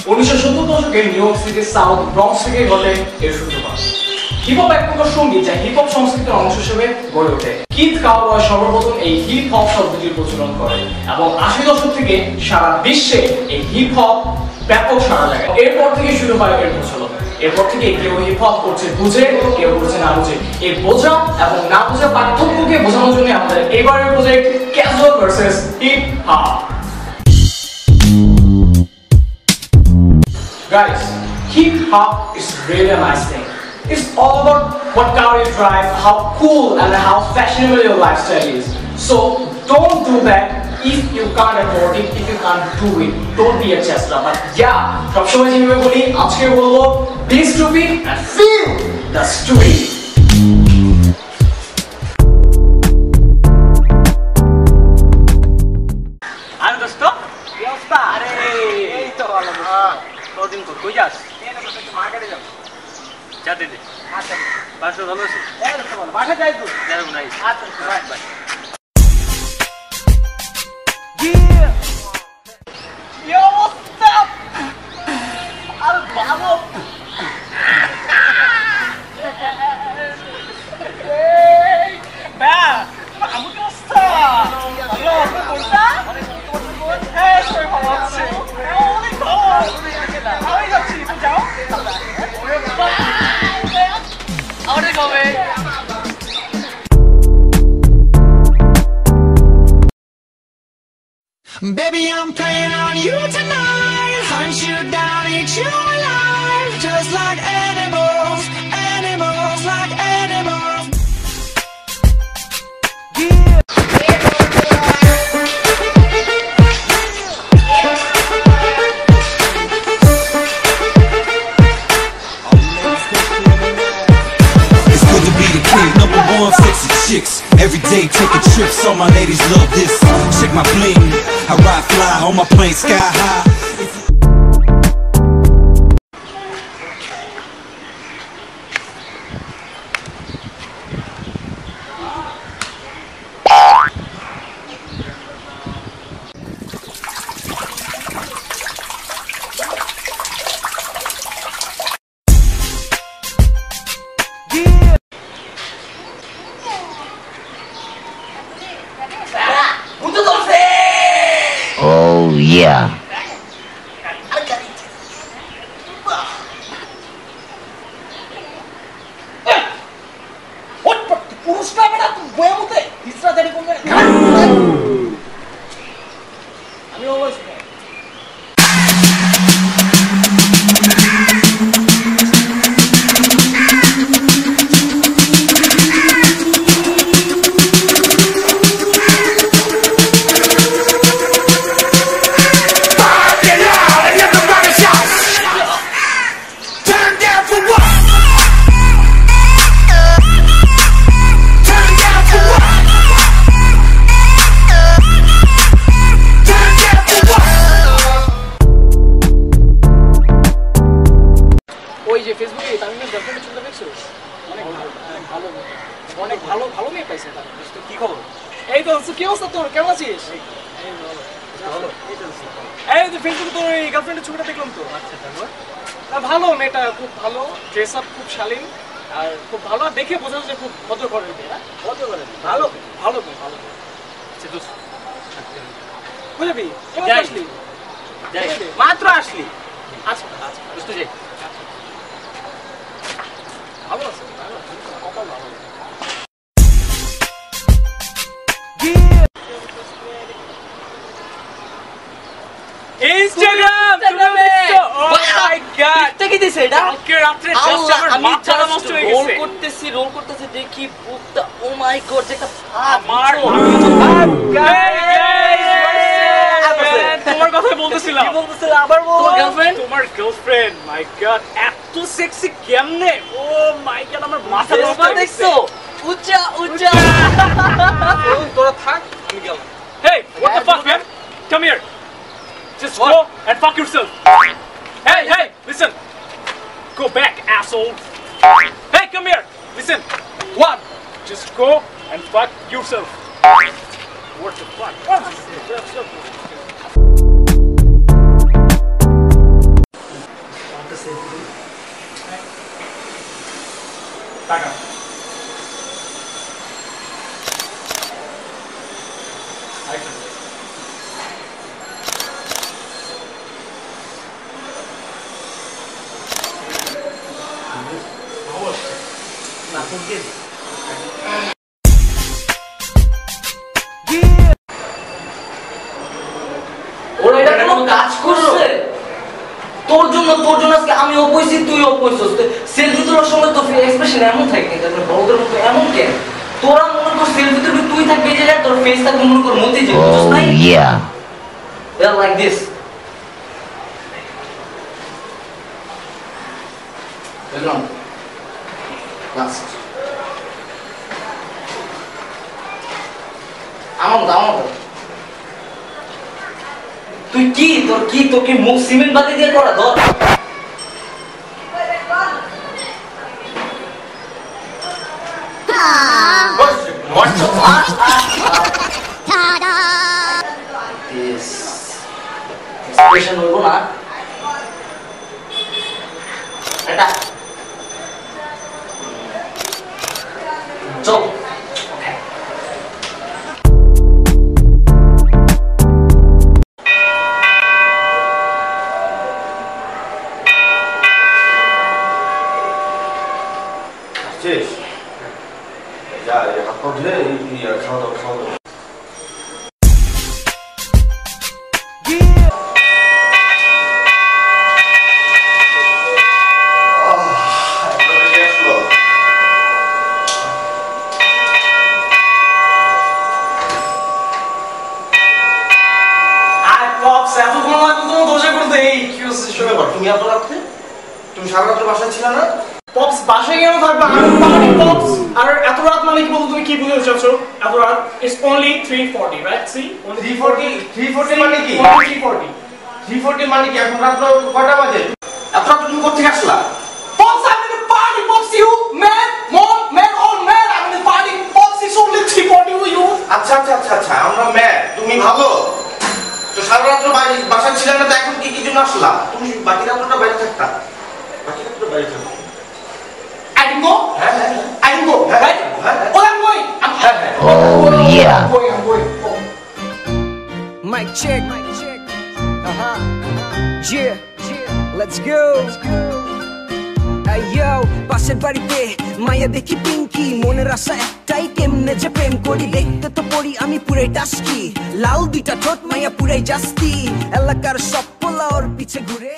1970 দশকে new York সিটির south Bronx থেকে ঘটে এর সূত্রপাত। হিপ-হপ এক প্রকার সঙ্গীত যা হিপ-হপ সংস্কৃতির অংশ হিসেবে গড়ে ওঠে। কিথ কাউবয় সর্বপ্রথম এই হিপ-হপ শব্দটির প্রচলন করে এবং 80 দশক থেকে সারা বিশ্বে এই হিপ-হপ ব্যাপক সাড়া জাগায়। এরপর থেকে শুরু হয় এর প্রচলন। এরপর থেকে কেউ হিপ-হপ করছে বুঝে, কেউ করছে না বুঝে। এই বোঝা এবং না বোঝা পার্থক্যকে বোঝানোর জন্য আমাদের এবারের project casual versus hip-hop. Guys, hip-hop is really a nice thing. It's all about what car you drive, how cool and how fashionable your lifestyle is. So don't do that if you can't afford it, if you can't do it. Don't be a chesla. But yeah, সবসময় যেভাবে বলি, আজকে বলবো be stupid and feel the stupid. আর দোস্ত কি অবস্থা? আরে এই তো ভালো। কতদিন কই যাস? এই না দোস্ত মার্কেটে যাব। যা দে দে। আচ্ছা বাসা ভালো আছে? এই দোস্ত ভালো। বাসা যাই তো? যাই নাই। আচ্ছা বাই বাই। কি অবস্থা? আর ভালো। এই বা আমি কি অবস্থা? ভালো আছে কোনটা? এই সবাই ভালো আছে। অনেক ভালো। আমি যাচ্ছি, যাও। আরে কবে? Baby, I'm playing on you tonight. Hunt you down, eat you alive. Just like animals, animals like animals. It's good to be the king, number one, sexy chicks. Every day taking trips, all my ladies love this. Check my bling, I ride fly on my plane sky high. Oh yeah. পুরুষটা বেটা বয়ে মতে হিজরা দেরি করবে আমি অবশ্য ফেসবুকে তামিমের গার্লফ্রেন্ডের ছবিটা দেখছো? অনেক ভালো ভালো মেয়ে পাইছে। তার কি খবর? এই তো কি অবস্থা তোর? কেমন আছিস? এই তো ফেসবুকে তোর এই গার্লফ্রেন্ডের ছবিটা দেখলাম তো। আচ্ছা তারপর? ভালো মেয়েটা, খুব ভালো, ড্রেস আপ খুব শালীন আর খুব ভালো, দেখে বোঝা যাচ্ছে খুব ভদ্র ঘরের মেয়ে। ভদ্র ঘরের ভালো ভালো ভালো। আচ্ছা দোস্ত বুঝবি আসলি মাত্র আসলি। আচ্ছা আচ্ছা দোস্ত যাই। ভালো আছে কপাল ভালো। ইনস্টাগ্রাম ও মাই গড এটা কি দিছে? এটা কালকে রাতে জাস্ট আমার মাথা নষ্ট হয়ে গেছে। রোল করতেছি দেখি বুকটা ও মাই গড একটা আমার তোমার কথা বলতেছিলাম। কি বলতেছিলা? আবার বল। তোমার গার্লফ্রেন্ড মাই গড এত সেক্সি কেমনে? ও মাই গড আমার মাথা নষ্ট হয়ে গেছে। দেখছো উচ্চা উচ্চা তোরা থাক আমি গেলাম। Hey what the fuck man, come here, just go and fuck yourself. Hey hey listen, go back asshole. Hey come here, listen, one just go and fuck yourself. What the fuck? তোর জন্য আজকে আমি অপয়সি তুই অপয়সস selfie তোলার সময় তো expression এমন থাকে তারপরে বড়দের মতো এমন কেন তোরা মনে কর সেলফি তুলবি তুই থাকবি এই জায়গায় তোর ফেস থাকবে মনে কর মতি যে বুঝছস না yeah like this Background last আমার তুই কি তোর কি মুখ সিমেন্ট বালি দিয়ে করা ধর এক্সপ্রেশন হইব না এটা চল যা হাত পা ধুয়ে খাওয়া দাওয়া তুমি এত রাত্রে তুমি সারা রাত্রে বাসায় ছিল না পপস বাসায় কেন থাকবে আমি পপস আর এত রাত মানে কি বলতো তুমি কি বুঝতে চাচ্ছো এত রাত ইটস অনলি 3:40 রাইট সি 3:40 মানে কি 3:40 মানে কি এখন রাত কয়টা বাজে এত রাত তুমি কোথা থেকে আসলা পপস আমি in party pops you man on man আমি in party pops is only 3:40 you আচ্ছা আমরা ম্যাড তুমি ভালো তো সারা রাত বাসায় ছিল না তো এখন কি জন্য আসলা তুমি বাকি রাতটা বাইরে থাকতা I can go? I can go, right? Oh, I'm going. I'm going. Mic check. Yeah, let's go. Hey yo, পাশের বাড়িতে মায়া দেখি পিঙ্কি মনের আশা একটাই কেমনে যে প্রেম করি দেখতে তো পড়ি আমি পুরাই টাস্কি লাল দুইটা ঠোঁট মায়া পুরাই জাস্তি এলাকার সব পোলা ওর পিছে ঘুরে